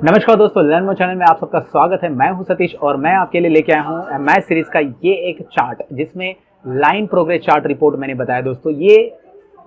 नमस्कार दोस्तों, learn more channel में आप सबका स्वागत है। मैं हूं सतीश और मैं आपके लिए लेके आया हूं मैच सीरीज का ये एक चार्ट जिसमें लाइन प्रोग्रेस चार्ट रिपोर्ट मैंने बताया। दोस्तों ये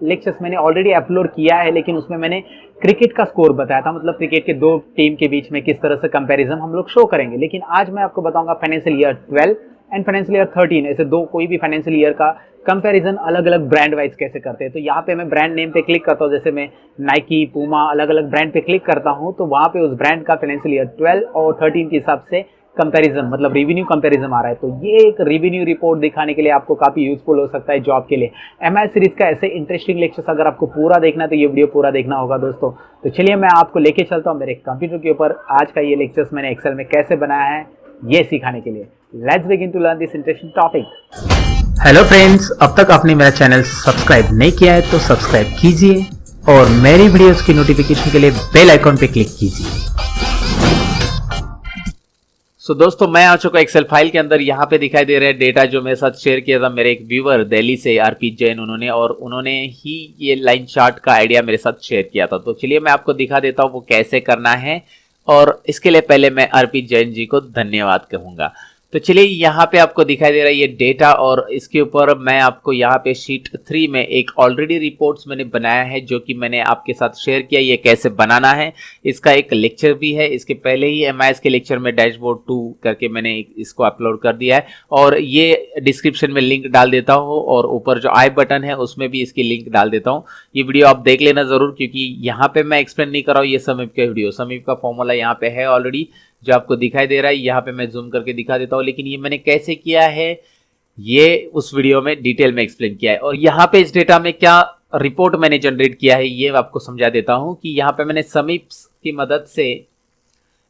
लेक्चर्स मैंने ऑलरेडी अपलोड किया है, लेकिन उसमें मैंने क्रिकेट का स्कोर बताया था, मतलब क्रिकेट के दो टीम के बीच में किस तरह से कंपैरिजन हम लोग शो करेंगे। लेकिन आज मैं आपको बताऊंगा financial year 12 and financial year 13, ऐसे दो कोई भी फाइनेंशियल ईयर का कंपैरिजन अलग अलग ब्रांड वाइज कैसे करते हैं। तो यहाँ पे मैं ब्रांड नेम पे क्लिक करता हूँ, जैसे मैं नाइकी, पूमा, अलग अलग ब्रांड पे क्लिक करता हूँ तो वहाँ पे उस ब्रांड का फाइनेंशियल ईयर 12 और 13 के हिसाब से कंपैरिजन, मतलब रेवेन्यू कंपैरिजन आ रहा है। तो ये एक रेवेन्यू रिपोर्ट दिखाने के लिए आपको काफी यूजफुल हो सकता है जॉब के लिए। एमआई सीरीज का ऐसे इंटरेस्टिंग लेक्चर्स अगर आपको पूरा देखना है तो ये वीडियो पूरा देखना होगा दोस्तों। तो चलिए मैं आपको लेके चलता हूँ मेरे कंप्यूटर के ऊपर। आज का ये लेक्चर्स मैंने एक्सेल में कैसे बनाया है ये सिखाने के लिए। Let's begin to learn this interesting topic. Hello friends, अब तक आपने मेरा चैनल सब्सक्राइब नहीं किया है तो सब्सक्राइब कीजिए और मेरी वीडियोस की नोटिफिकेशन के लिए बेल आइकॉन पे क्लिक कीजिए। दोस्तों मैं आ चुका एक्सेल फाइल के अंदर। यहाँ पे दिखाई दे रहा है डेटा जो मेरे साथ शेयर किया था मेरे एक व्यूअर दिल्ली से आरपी जैन, उन्होंने ही ये लाइन चार्ट का आइडिया मेरे साथ शेयर किया था। तो चलिए मैं आपको दिखा देता हूँ वो कैसे करना है, और इसके लिए पहले मैं आरपी जैन जी को धन्यवाद कहूंगा। तो चलिए यहाँ पे आपको दिखाई दे रहा है ये डेटा, और इसके ऊपर मैं आपको यहाँ पे शीट 3 में एक ऑलरेडी रिपोर्ट्स मैंने बनाया है जो कि मैंने आपके साथ शेयर किया। ये कैसे बनाना है इसका एक लेक्चर भी है। इसके पहले ही एमआईएस के लेक्चर में डैशबोर्ड 2 करके मैंने इसको अपलोड कर दिया है, और ये डिस्क्रिप्शन में लिंक डाल देता हूँ, और ऊपर जो आई बटन है उसमें भी इसकी लिंक डाल देता हूँ। ये वीडियो आप देख लेना जरूर, क्योंकि यहाँ पे मैं एक्सप्लेन नहीं कर रहा हूँ। ये समीप का वीडियो, समीप का फॉर्मूला यहाँ पे है ऑलरेडी जो आपको दिखाई दे रहा है। यहाँ पे मैं जूम करके दिखा देता हूँ, लेकिन ये मैंने कैसे किया है ये उस वीडियो में डिटेल में एक्सप्लेन किया है। और यहाँ पे इस डेटा में क्या रिपोर्ट मैंने जनरेट किया है ये आपको समझा देता हूँ कि यहाँ पे मैंने समीप की मदद से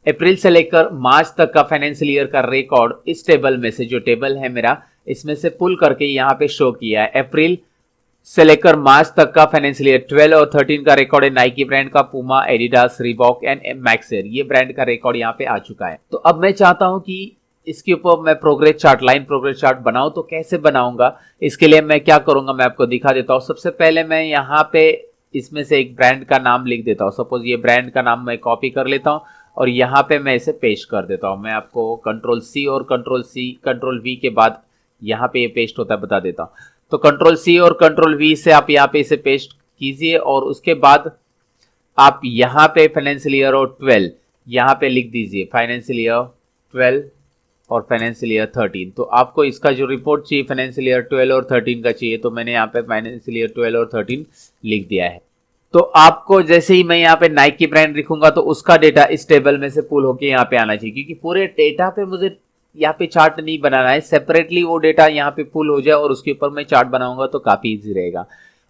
अप्रैल से लेकर मार्च तक का फाइनेंशियल ईयर का रिकॉर्ड इस टेबल में से, जो टेबल है मेरा, इसमें से पुल करके यहाँ पे शो किया है। अप्रैल से लेकर मार्च तक का फाइनेंशियल ईयर 12 और 13 का रिकॉर्ड है नाइकी ब्रांड का, Puma, Adidas, Reebok and Maxar, ये ब्रांड का रिकॉर्ड यहाँ पे आ चुका है। तो अब मैं चाहता हूं कि इसके ऊपर मैं progress chart, line progress chart बनाऊं। तो कैसे बनाऊंगा इसके लिए मैं क्या करूंगा मैं आपको दिखा देता हूं। सबसे पहले मैं यहाँ पे इसमें से एक ब्रांड का नाम लिख देता हूँ। सपोज ये ब्रांड का नाम मैं कॉपी कर लेता हूँ और यहाँ पे मैं इसे पेस्ट कर देता हूँ। मैं आपको कंट्रोल-C और कंट्रोल-C कंट्रोल-V के बाद यहाँ पे ये पेस्ट होता है बता देता हूँ। तो कंट्रोल-C और कंट्रोल-V से आप यहाँ पे इसे पेस्ट कीजिए, और उसके बाद आप यहाँ पे फाइनेंशियल ईयर और 12 यहाँ पे लिख दीजिए, फाइनेंशियल ईयर 12 और फाइनेंशियल ईयर 13। तो आपको इसका जो रिपोर्ट चाहिए फाइनेंशियल ईयर 12 और 13 का चाहिए, तो मैंने यहाँ पे फाइनेंशियल ईयर 12 और 13 लिख दिया है। तो आपको जैसे ही मैं यहाँ पे नाइकी ब्रांड लिखूंगा तो उसका डेटा इस टेबल में से पुल होके यहाँ पे आना चाहिए, क्योंकि पूरे डेटा पे मुझे यहाँ पे चार्ट नहीं बनाना है, सेपरेटली वो डेटा यहाँ पे पुल हो जाए और उसके ऊपर मैं चार्ट बनाऊंगा तो काफी इजी रहेगा।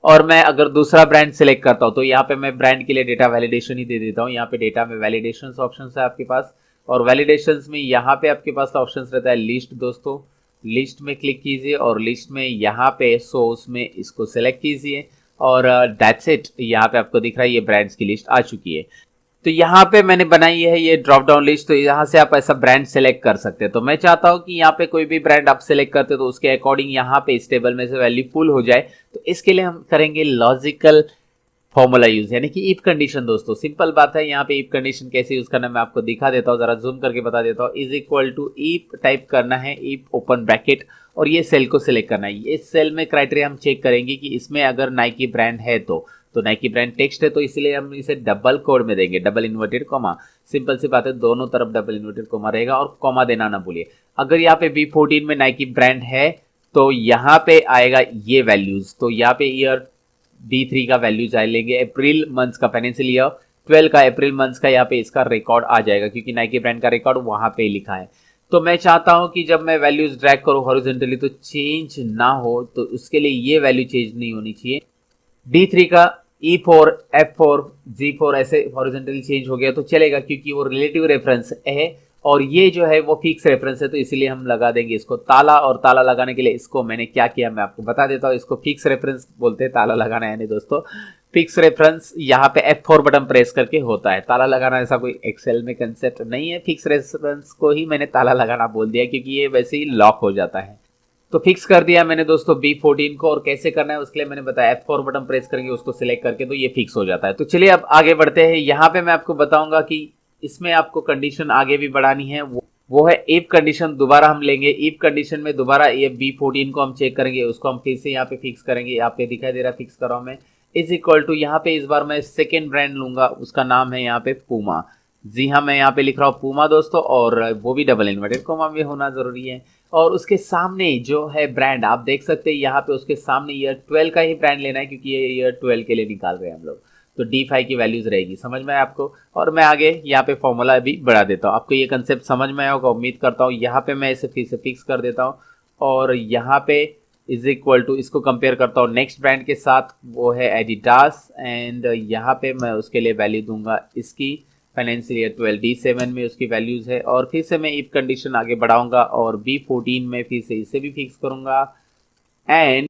और मैं अगर दूसरा ब्रांड सिलेक्ट करता हूँ तो यहाँ पे मैं ब्रांड के लिए डेटा वैलिडेशन ही दे देता हूँ। यहाँ पे डेटा में वैलिडेशन ऑप्शन है आपके पास, और वैलिडेशन में यहाँ पे आपके पास ऑप्शन रहता है लिस्ट। दोस्तों लिस्ट में क्लिक कीजिए और लिस्ट में यहाँ पे सोर्स में इसको सिलेक्ट कीजिए, और दैट्स इट। यहाँ पे आपको दिख रहा है ये ब्रांड्स की लिस्ट आ चुकी है। तो यहाँ पे मैंने बनाई है ये ड्रॉप डाउन लिस्ट, तो यहाँ से आप ऐसा ब्रांड सेलेक्ट कर सकते हैं। तो मैं चाहता हूँ कि यहाँ पे कोई भी ब्रांड आप सेलेक्ट करते हो तो उसके अकॉर्डिंग यहाँ पे इस टेबल में से वैल्यू पुल हो जाए। तो इसके लिए हम करेंगे लॉजिकल फॉर्मूला यूज, यानी कि इफ कंडीशन। दोस्तों सिंपल बात है, यहाँ पे इफ कंडीशन कैसे यूज करना है मैं आपको दिखा देता हूँ, जरा जूम करके बता देता हूँ। Is equal to if type करना है, इफ ओपन ब्रैकेट, और ये सेल को सिलेक्ट करना है। इस सेल में क्राइटेरिया हम चेक करेंगे कि इसमें अगर नाइकी ब्रांड है तो नाइकी ब्रांड टेक्स्ट है, तो इसलिए हम इसे डबल कोड में देंगे, डबल इन्वर्टेड कॉमा। सिंपल सी बात है, दोनों तरफ डबल इन्वर्टेड कॉमा रहेगा, और कॉमा देना ना भूलिए। अगर यहाँ पे B14 में नाइकी ब्रांड है तो यहाँ पे आएगा ये वैल्यूज। तो यहाँ पे ईयर D3 का वैल्यूज आए लेंगे, अप्रैल मंथ का फाइनेंशियल ईयर 12 का अप्रैल मंथ का यहाँ पे इसका रिकॉर्ड आ जाएगा, क्योंकि नाइकी ब्रांड का रिकॉर्ड वहां पे लिखा है। तो मैं चाहता हूं कि जब मैं वैल्यूज ड्रैग करूं हॉरिजॉन्टली तो चेंज ना हो, तो उसके लिए ये वैल्यू चेंज नहीं होनी चाहिए। D3 का E4, F4, G4 ऐसे हॉरिजॉन्टली चेंज हो गया तो चलेगा, क्योंकि वो रिलेटिव रेफरेंस है, और ये जो है वो फिक्स रेफरेंस है, तो इसीलिए हम लगा देंगे इसको ताला। और ताला लगाने के लिए इसको मैंने क्या किया मैं आपको बता देता हूँ। इसको फिक्स रेफरेंस बोलते हैं, ताला लगाना है। नहीं दोस्तों, फिक्स रेफरेंस यहाँ पे F4 बटन प्रेस करके होता है। ताला लगाना ऐसा कोई एक्सेल में कंसेप्ट नहीं है, फिक्स रेफरेंस को ही मैंने ताला लगाना बोल दिया, क्योंकि ये वैसे ही लॉक हो जाता है। तो फिक्स कर दिया मैंने दोस्तों B14 को, और कैसे करना है उसके लिए मैंने बताया, F4 बटन प्रेस करेंगे उसको सिलेक्ट करके तो ये फिक्स हो जाता है। तो चलिए अब आगे बढ़ते हैं। यहाँ पे मैं आपको बताऊंगा कि इसमें आपको कंडीशन आगे भी बढ़ानी है, वो है इफ कंडीशन। दोबारा हम लेंगे इफ कंडीशन में, दोबारा ये B14 को हम चेक करेंगे, उसको हम फिर से यहाँ पे फिक्स करेंगे। यहाँ पे दिखाई दे रहा है, फिक्स कर रहा हूँ मैं, इज इक्वल टू, यहाँ पे इस बार मैं सेकेंड ब्रांड लूंगा, उसका नाम है यहाँ पे पूमा। जी हाँ, मैं यहाँ पे लिख रहा हूँ पूमा दोस्तों, और वो भी डबल इन्वर्टेड कोमा में होना जरूरी है। और उसके सामने जो है ब्रांड आप देख सकते हैं यहाँ पे, उसके सामने ईयर 12 का ही ब्रांड लेना है, क्योंकि ये ईयर 12 के लिए निकाल रहे हैं हम लोग। तो D5 की वैल्यूज रहेगी, समझ में आया आपको। और मैं आगे यहाँ पे फॉर्मूला भी बढ़ा देता हूँ, आपको ये कंसेप्ट समझ में आया होगा उम्मीद करता हूँ। यहाँ पे मैं इसे फिर से फिक्स कर देता हूँ, और यहाँ पे इज इक्वल टू, इसको कंपेयर करता हूँ नेक्स्ट ब्रांड के साथ, वो है एडिडास। एंड यहाँ पे मैं उसके लिए वैल्यू दूंगा इसकी, फाइनेंशियल ईयर 12 D7 में उसकी वैल्यूज है। और फिर से मैं इफ कंडीशन आगे बढ़ाऊंगा, और B14 में फिर से इसे भी फिक्स करूंगा, एंड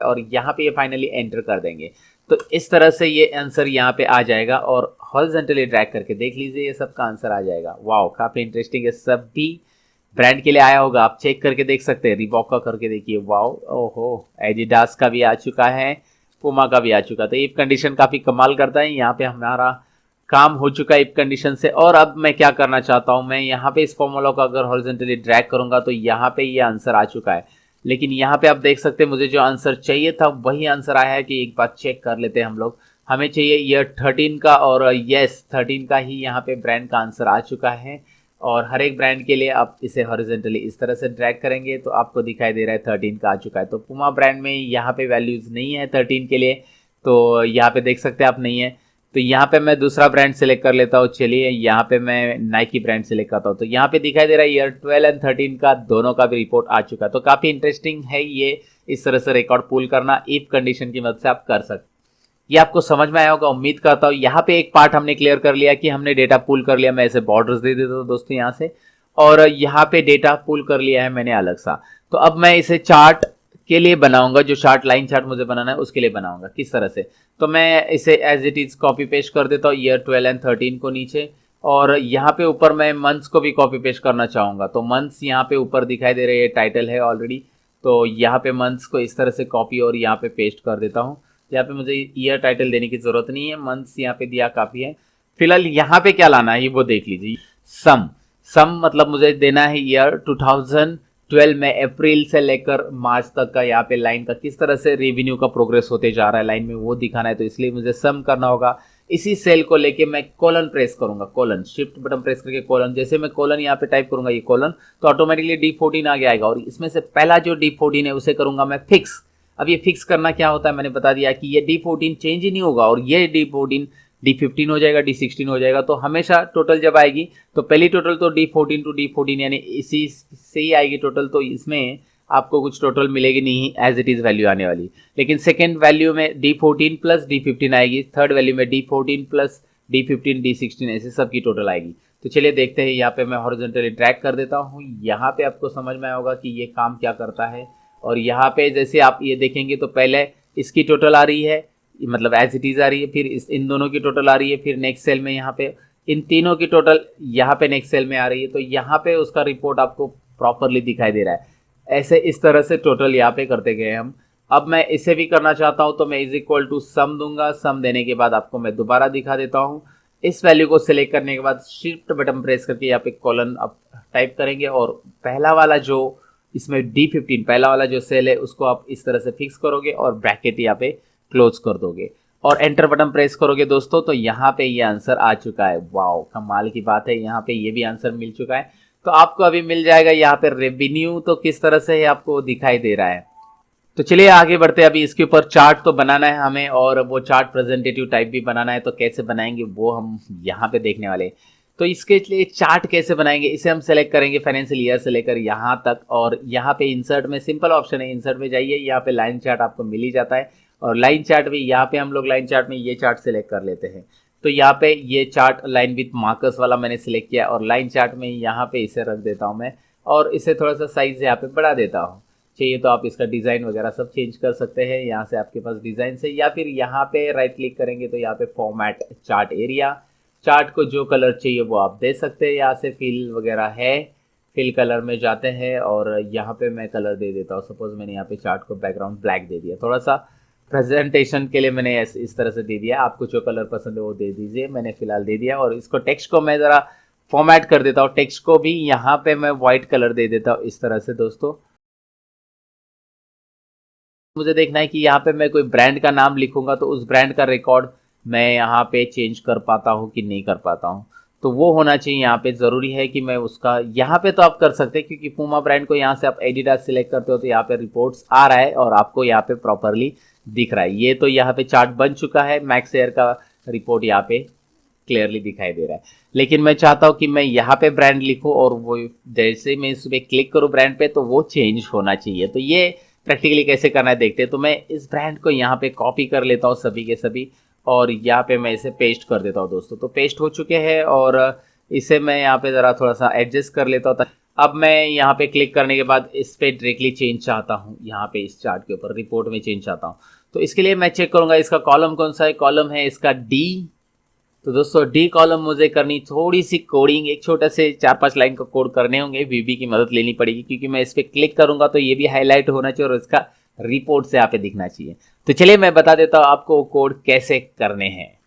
और यहाँ पे ये फाइनली एंटर कर देंगे। तो इस तरह से ये आंसर यहाँ पे आ जाएगा, और हॉरिजॉन्टली ड्रैग करके देख लीजिए, ये सबका आंसर आ जाएगा। वाओ, काफी इंटरेस्टिंग है, सब भी ब्रांड के लिए आया होगा, आप चेक करके देख सकते हैं। रिबॉक का करके देखिए, वाओ, ओहो, एडिडास का भी आ चुका है, पूमा का भी आ चुका। तो इफ कंडीशन काफी कमाल करता है। यहाँ पे हमारा काम हो चुका है इफ कंडीशन से। और अब मैं क्या करना चाहता हूँ, मैं यहाँ पे इस फॉर्मूला को अगर हॉरिजॉन्टली ड्रैग करूंगा तो यहाँ पे ये आंसर आ चुका है। लेकिन यहाँ पे आप देख सकते हैं, मुझे जो आंसर चाहिए था वही आंसर आया है। कि एक बात चेक कर लेते हैं हम लोग, हमें चाहिए ईयर 13 का, और यस 13 का ही यहाँ पे ब्रांड का आंसर आ चुका है। और हर एक ब्रांड के लिए आप इसे हॉरिजॉन्टली इस तरह से ड्रैग करेंगे तो आपको दिखाई दे रहा है 13 का आ चुका है। तो पूमा ब्रांड में यहाँ पे वैल्यूज नहीं है 13 के लिए, तो यहाँ पे देख सकते हैं आप नहीं है। तो यहाँ पे मैं दूसरा ब्रांड सेलेक्ट कर लेता हूँ। चलिए यहाँ पे मैं नाइकी ब्रांड सेलेक्ट करता हूँ, तो यहाँ पे दिखाई दे रहा है ईयर 12 एंड 13 का दोनों का भी रिपोर्ट आ चुका है। तो काफी इंटरेस्टिंग है ये, इस तरह से रिकॉर्ड पुल करना इफ कंडीशन की मदद से आप कर सकते। ये आपको समझ में आया होगा उम्मीद करता हूँ। यहाँ पे एक पार्ट हमने क्लियर कर लिया कि हमने डेटा पुल कर लिया। मैं ऐसे बॉर्डर्स दे देता हूँ दोस्तों यहाँ से, और यहाँ पे डेटा पुल कर लिया है मैंने अलग सा। तो अब मैं इसे चार्ट के लिए बनाऊंगा, जो चार्ट लाइन चार्ट मुझे बनाना है उसके लिए बनाऊंगा। किस तरह से, तो मैं इसे as it is copy paste कर देता हूँ ईयर 12 एंड 13 को नीचे, और यहाँ पे ऊपर मैं मंथ्स को भी कॉपी पेस्ट करना चाहूंगा। तो मंथ्स यहाँ पे ऊपर दिखाई दे रहे हैं, टाइटल है ऑलरेडी, तो यहाँ पे मंथ्स को इस तरह से कॉपी और यहाँ पे पेस्ट कर देता हूँ। यहाँ पे मुझे ईयर टाइटल देने की जरूरत नहीं है, मंथ्स यहाँ पे दिया काफी है। फिलहाल यहाँ पे क्या लाना है वो देख लीजिए। सम मतलब मुझे देना है ईयर 2012 में अप्रैल से लेकर मार्च तक का यहाँ पे लाइन का किस तरह से रेवेन्यू का प्रोग्रेस होते जा रहा है लाइन में, वो दिखाना है। तो इसलिए मुझे सम करना होगा। इसी सेल को लेके मैं कोलन प्रेस करूंगा, कोलन, शिफ्ट बटन प्रेस करके कोलन, जैसे मैं कोलन यहाँ पे टाइप करूंगा ये कोलन, तो ऑटोमेटिकली D14 आगे आएगा। और इसमें से पहला जो D14 है उसे करूंगा मैं फिक्स। अब ये फिक्स करना क्या होता है मैंने बता दिया कि ये D14 चेंज ही नहीं होगा, और ये D14 D15 हो जाएगा, D16 हो जाएगा। तो हमेशा टोटल जब आएगी तो पहली टोटल तो D14 टू D14 यानी इसी से ही आएगी टोटल। तो इसमें आपको कुछ टोटल मिलेगी नहीं, एज इट इज वैल्यू आने वाली। लेकिन सेकेंड वैल्यू में D14 प्लस D15 आएगी, थर्ड वैल्यू में D14 प्लस D15 D16 ऐसे सबकी टोटल आएगी। तो चलिए देखते हैं। यहाँ पे मैं हॉरिजॉन्टली ट्रैक कर देता हूँ। यहाँ पे आपको समझ में आया होगा कि ये काम क्या करता है। और यहाँ पे जैसे आप ये देखेंगे तो पहले इसकी टोटल आ रही है, मतलब एज इट इज आ रही है, फिर इन दोनों की टोटल आ रही है, फिर नेक्स्ट सेल में यहाँ पे इन तीनों की टोटल यहाँ पे नेक्स्ट सेल में आ रही है। तो यहाँ पे उसका रिपोर्ट आपको प्रॉपरली दिखाई दे रहा है। ऐसे इस तरह से टोटल यहाँ पे करते गए हम। अब मैं इसे भी करना चाहता हूँ तो मैं इज इक्वल टू सम दूंगा। सम देने के बाद आपको मैं दोबारा दिखा देता हूँ। इस वैल्यू को सिलेक्ट करने के बाद शिफ्ट बटन प्रेस करके यहाँ पे कॉलन आप टाइप करेंगे, और पहला वाला जो इसमें D15 पहला वाला जो सेल है उसको आप इस तरह से फिक्स करोगे और ब्रैकेट यहाँ पे क्लोज कर दोगे और एंटर बटन प्रेस करोगे दोस्तों। तो यहाँ पे ये आंसर आ चुका है। वाओ, कमाल की बात है, यहाँ पे ये भी आंसर मिल चुका है। तो आपको अभी मिल जाएगा यहाँ पे रेवेन्यू, तो किस तरह से है आपको दिखाई दे रहा है। तो चलिए आगे बढ़ते हैं। अभी इसके ऊपर चार्ट तो बनाना है हमें, और वो चार्ट प्रेजेंटेटिव टाइप भी बनाना है। तो कैसे बनाएंगे वो हम यहाँ पे देखने वाले हैं। तो इसके लिए चार्ट कैसे बनाएंगे, इसे हम सेलेक्ट करेंगे फाइनेंशियल ईयर से लेकर यहाँ तक, और यहाँ पे इंसर्ट में सिंपल ऑप्शन है, इंसर्ट में जाइए, यहाँ पे लाइन चार्ट आपको मिल ही जाता है। और लाइन चार्ट भी यहाँ पे हम लोग लाइन चार्ट में ये चार्ट सेलेक्ट कर लेते हैं। तो यहाँ पे ये चार्ट लाइन विथ मार्कर्स वाला मैंने सिलेक्ट किया, और लाइन चार्ट में यहाँ पे इसे रख देता हूँ मैं, और इसे थोड़ा सा साइज यहाँ पे बढ़ा देता हूँ। चाहिए तो आप इसका डिज़ाइन वगैरह सब चेंज कर सकते हैं यहाँ से, आपके पास डिज़ाइन से, या फिर यहाँ पे राइट क्लिक करेंगे तो यहाँ पे फॉर्मेट चार्ट एरिया, चार्ट को जो कलर चाहिए वो आप दे सकते हैं। यहाँ से फिल वगैरह है, फिल कलर में जाते हैं और यहाँ पे मैं कलर दे देता हूँ। सपोज मैंने यहाँ पे चार्ट को बैकग्राउंड ब्लैक दे दिया, थोड़ा सा प्रेजेंटेशन के लिए मैंने इस तरह से दे दिया, आपको जो कलर पसंद है वो दे दीजिए, मैंने फिलहाल दे दिया। और इसको टेक्स्ट को मैं ज़रा फॉर्मेट कर देता हूँ, टेक्स्ट को भी यहाँ पे मैं वाइट कलर दे देता हूँ इस तरह से दोस्तों। मुझे देखना है कि यहाँ पे मैं कोई ब्रांड का नाम लिखूंगा तो उस ब्रांड का रिकॉर्ड मैं यहाँ पे चेंज कर पाता हूँ कि नहीं कर पाता हूँ, तो वो होना चाहिए यहाँ पे। ज़रूरी है कि मैं उसका यहाँ पे तो आप कर सकते हैं क्योंकि पूमा ब्रांड को यहाँ से आप एडिडास सिलेक्ट करते हो तो यहाँ पे रिपोर्ट्स आ रहा है और आपको यहाँ पे प्रॉपरली दिख रहा है। ये तो यहाँ पे चार्ट बन चुका है, मैक्स एयर का रिपोर्ट यहाँ पे क्लियरली दिखाई दे रहा है। लेकिन मैं चाहता हूँ कि मैं यहाँ पे ब्रांड लिखूँ और वो जैसे मैं इस पर क्लिक करूँ ब्रांड पे तो वो चेंज होना चाहिए। तो ये प्रैक्टिकली कैसे करना है देखते हैं। तो मैं इस ब्रांड को यहाँ पे कॉपी कर लेता हूँ सभी के सभी और यहाँ पे मैं इसे पेस्ट कर देता हूँ दोस्तों। तो पेस्ट हो चुके हैं और इसे मैं यहाँ पे ज़रा थोड़ा सा एडजस्ट कर लेता हूँ। अब मैं यहाँ पे क्लिक करने के बाद इस पे डायरेक्टली चेंज चाहता हूँ, यहाँ पे इस चार्ट के ऊपर रिपोर्ट में चेंज चाहता हूँ। तो इसके लिए मैं चेक करूँगा इसका कॉलम कौन सा है, कॉलम है इसका डी। तो दोस्तों डी कॉलम मुझे करनी थोड़ी सी कोडिंग, एक छोटा से 4-5 लाइन का कोड करने होंगे, वीबी की मदद लेनी पड़ेगी क्योंकि मैं इस पर क्लिक करूंगा तो ये भी हाईलाइट होना चाहिए और इसका रिपोर्ट से यहाँ पे दिखना चाहिए। तो चलिए मैं बता देता हूँ आपको कोड कैसे करने हैं।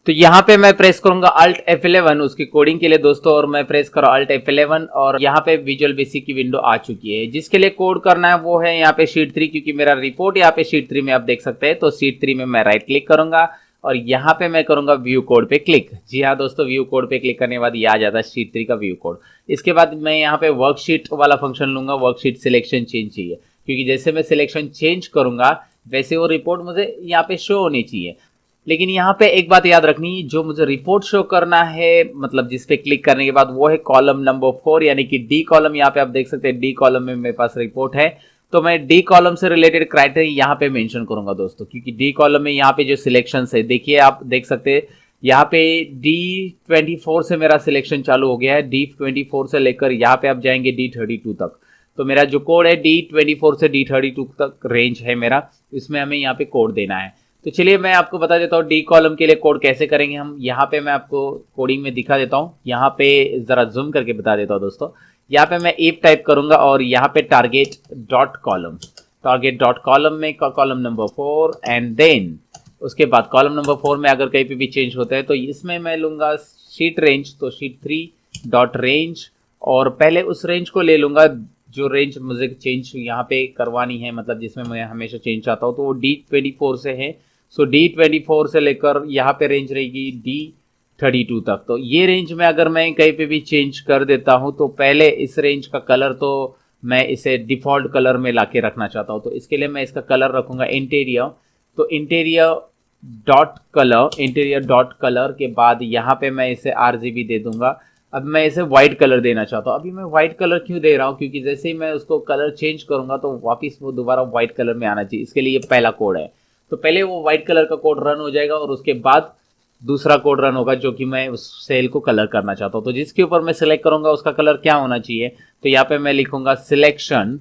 तो यहाँ पे मैं प्रेस करूंगा Alt F11 उसकी कोडिंग के लिए दोस्तों, और मैं प्रेस करूँ Alt F11 और यहाँ पे विजुअल बेसिक की विंडो आ चुकी है। जिसके लिए कोड करना है वो है यहाँ पे शीट 3, क्योंकि मेरा रिपोर्ट यहाँ पे शीट 3 में आप देख सकते हैं। तो शीट 3 में मैं राइट क्लिक करूंगा और यहाँ पे मैं करूंगा व्यू कोड पे क्लिक। जी हाँ दोस्तों, व्यू कोड पे क्लिक करने के बाद ये आ जाता है शीट 3 का व्यू कोड। इसके बाद मैं यहाँ पे वर्कशीट वाला फंक्शन लूंगा, वर्कशीट सिलेक्शन चेंज चाहिए क्योंकि जैसे मैं सिलेक्शन चेंज करूंगा वैसे वो रिपोर्ट मुझे यहाँ पे शो होनी चाहिए। लेकिन यहाँ पे एक बात याद रखनी, जो मुझे रिपोर्ट शो करना है मतलब जिस पे क्लिक करने के बाद वो है कॉलम नंबर 4 यानी कि डी कॉलम। यहाँ पे आप देख सकते हैं डी कॉलम में मेरे पास रिपोर्ट है। तो मैं डी कॉलम से रिलेटेड क्राइटेरिया यहाँ पे मेंशन करूंगा दोस्तों, क्योंकि डी कॉलम में यहाँ पे जो सिलेक्शन है देखिए आप देख सकते हैं यहाँ पे D24 से मेरा सिलेक्शन चालू हो गया है। D24 से लेकर यहाँ पे आप जाएंगे D32 तक। तो मेरा जो कोड है D24 से D32 तक रेंज है मेरा, इसमें हमें यहाँ पे कोड देना है। तो चलिए मैं आपको बता देता हूँ डी कॉलम के लिए कोड कैसे करेंगे हम। यहाँ पे मैं आपको कोडिंग में दिखा देता हूँ, यहाँ पे जरा जूम करके बता देता हूँ दोस्तों। यहाँ पे मैं इफ टाइप करूंगा और यहाँ पे टारगेट डॉट कॉलम में कॉलम नंबर 4 एंड देन उसके बाद कॉलम नंबर 4 में अगर कहीं पे भी चेंज होता है तो इसमें मैं लूंगा शीट रेंज। तो शीट 3 डॉट रेंज और पहले उस रेंज को ले लूंगा जो रेंज मुझे चेंज यहाँ पे करवानी है, मतलब जिसमें मैं हमेशा चेंज चाहता हूँ। तो वो D24 से है। सो D24 से लेकर यहाँ पे रेंज रहेगी D32 तक। तो ये रेंज में अगर मैं कहीं पे भी चेंज कर देता हूँ तो पहले इस रेंज का कलर तो मैं इसे डिफ़ॉल्ट कलर में लाके रखना चाहता हूँ। तो इसके लिए मैं इसका कलर रखूँगा इंटीरियर। तो इंटीरियर डॉट कलर के बाद यहाँ पे मैं इसे RGB दे दूंगा। अब मैं इसे वाइट कलर देना चाहता हूँ। अभी मैं वाइट कलर क्यों दे रहा हूँ, क्योंकि जैसे ही मैं उसको कलर चेंज करूँगा तो वापस वो दोबारा वाइट कलर में आना चाहिए। इसके लिए ये पहला कोड है। तो पहले वो वाइट कलर का कोड रन हो जाएगा और उसके बाद दूसरा कोड रन होगा जो कि मैं उस सेल को कलर करना चाहता हूँ। तो जिसके ऊपर मैं सिलेक्ट करूंगा उसका कलर क्या होना चाहिए, तो यहाँ पे मैं लिखूंगा सिलेक्शन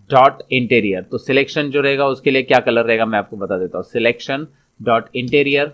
डॉट इंटीरियर। तो सिलेक्शन जो रहेगा उसके लिए क्या कलर रहेगा मैं आपको बता देता हूँ। Selection dot interior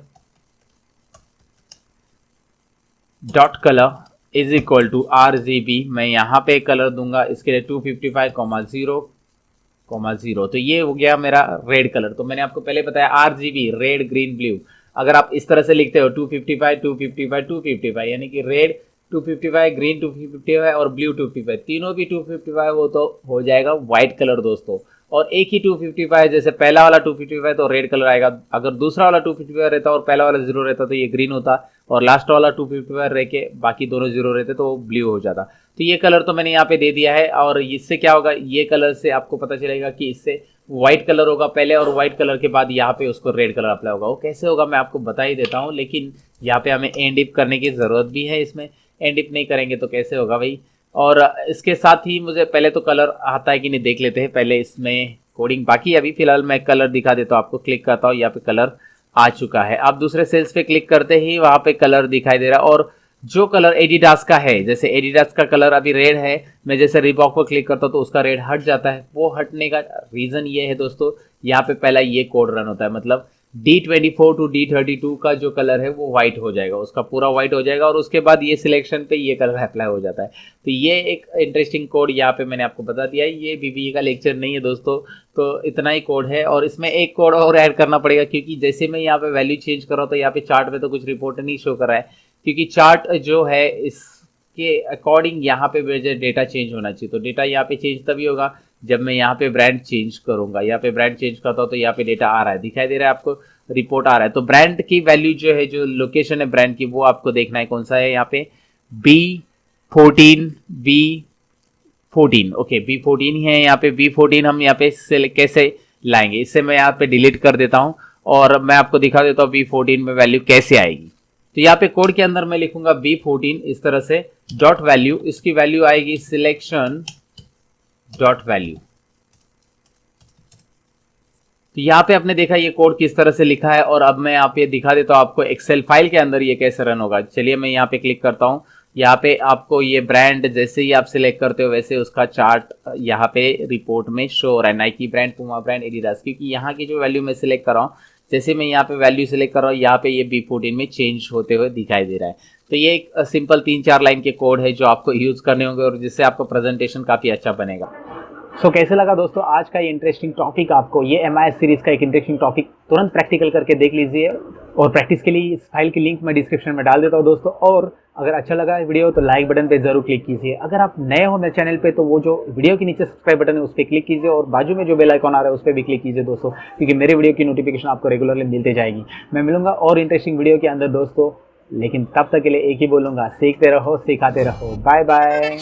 dot colour is equal to RGB। मैं यहाँ पे कलर दूंगा इसके लिए 255,0,0। तो ये हो गया मेरा रेड कलर। तो मैंने आपको पहले बताया RGB रेड ग्रीन ब्लू। अगर आप इस तरह से लिखते हो 255 यानी कि रेड 255, ग्रीन 255 और ब्लू 255, तीनों भी 255 हो तो हो जाएगा व्हाइट कलर दोस्तों। और एक ही 255 जैसे पहला वाला 255 तो रेड कलर आएगा, अगर दूसरा वाला 255 रहता और पहला वाला 0 रहता तो ये ग्रीन होता, और लास्ट वाला 255 रह के बाकी दोनों 0 रहते तो ब्लू हो जाता। तो ये कलर तो मैंने यहाँ पे दे दिया है। और इससे क्या होगा, ये कलर से आपको पता चलेगा कि इससे व्हाइट कलर होगा पहले और व्हाइट कलर के बाद यहाँ पे उसको रेड कलर अप्लाई होगा। वो कैसे होगा मैं आपको बता ही देता हूँ, लेकिन यहाँ पे हमें एंड इफ करने की ज़रूरत भी है। इसमें एंड इफ नहीं करेंगे तो कैसे होगा भाई। और इसके साथ ही मुझे पहले तो कलर आता है कि नहीं देख लेते हैं पहले इसमें कोडिंग। बाकी अभी फिलहाल मैं कलर दिखा देता हूँ आपको। क्लिक करता हूँ, यहाँ पे कलर आ चुका है। आप दूसरे सेल्स पे क्लिक करते ही वहाँ पे कलर दिखाई दे रहा है। और जो कलर एडिडास का है, जैसे एडिडास का कलर अभी रेड है, मैं जैसे रिबॉक पर क्लिक करता हूँ तो उसका रेड हट जाता है। वो हटने का रीज़न ये है दोस्तों, यहाँ पे पहला ये कोड रन होता है, मतलब D24 टू D32 का जो कलर है वो व्हाइट हो जाएगा, उसका पूरा व्हाइट हो जाएगा और उसके बाद ये सिलेक्शन पे ये कलर अप्लाई हो जाता है। तो ये एक इंटरेस्टिंग कोड यहाँ पे मैंने आपको बता दिया है। ये बीबीए का लेक्चर नहीं है दोस्तों, तो इतना ही कोड है और इसमें एक कोड और ऐड करना पड़ेगा, क्योंकि जैसे मैं यहाँ पे वैल्यू चेंज कर रहा हूँ तो यहाँ पे चार्ट में तो कुछ रिपोर्ट नहीं शो कर रहा है, क्योंकि चार्ट जो है इसके अकॉर्डिंग यहाँ पे डेटा चेंज होना चाहिए। तो डेटा यहाँ पे चेंज तभी होगा जब मैं यहाँ पे ब्रांड चेंज करूंगा। यहाँ पे ब्रांड चेंज करता हूँ तो यहाँ पे डेटा आ रहा है, दिखाई दे रहा है आपको, रिपोर्ट आ रहा है। तो ब्रांड की वैल्यू जो है, जो लोकेशन है ब्रांड की, वो आपको देखना है कौन सा है। यहाँ पे B14 ओके B14 ही है। यहाँ पे B14 हम यहाँ पे कैसे लाएंगे, इससे मैं यहाँ पे डिलीट कर देता हूँ और मैं आपको दिखा देता हूँ B14 में वैल्यू कैसे आएगी। तो यहाँ पे कोड के अंदर मैं लिखूंगा B14 इस तरह से डॉट वैल्यू, इसकी वैल्यू आएगी सिलेक्शन डॉट वैल्यू। तो यहाँ पे आपने देखा ये कोड किस तरह से लिखा है और अब मैं यहाँ पे दिखा देता हूँ आपको एक्सेल फाइल के अंदर ये कैसे रन होगा। चलिए मैं यहाँ पे क्लिक करता हूँ। यहाँ पे आपको ये ब्रांड जैसे ही आप सिलेक्ट करते हो वैसे उसका चार्ट यहाँ पे रिपोर्ट में शो हो रहा है, नाइकी ब्रांड, पुमा ब्रांड, एडिडास, क्योंकि यहाँ की जो वैल्यू मैं सिलेक्ट कर रहा हूँ, जैसे मैं यहाँ पे वैल्यू सिलेक्ट कर रहा हूँ यहाँ पे ये B14 में चेंज होते हुए दिखाई दे रहा है। तो ये एक सिंपल 3-4 लाइन के कोड है जो आपको यूज करने होंगे और जिससे आपका प्रेजेंटेशन काफी अच्छा बनेगा। सो कैसे लगा दोस्तों आज का ये इंटरेस्टिंग टॉपिक आपको? ये MIS सीरीज का एक इंटरेस्टिंग टॉपिक तुरंत प्रैक्टिकल करके देख लीजिए और प्रैक्टिस के लिए इस फाइल की लिंक मैं डिस्क्रिप्शन में डाल देता हूँ दोस्तों। और अगर अच्छा लगा वीडियो तो लाइक बटन पे जरूर क्लिक कीजिए। अगर आप नए हो मेरे चैनल पे तो वो जो वीडियो के नीचे सब्सक्राइब बटन है उस पर क्लिक कीजिए और बाजू में जो बेल आइकॉन आ रहा है उस पर भी क्लिक कीजिए दोस्तों, क्योंकि मेरे वीडियो की नोटिफिकेशन आपको रेगुलरली मिलते जाएगी। मैं मिलूंगा और इंटरेस्टिंग वीडियो के अंदर दोस्तों, लेकिन तब तक के लिए एक ही बोलूँगा, सीखते रहो सिखाते रहो। Bye bye.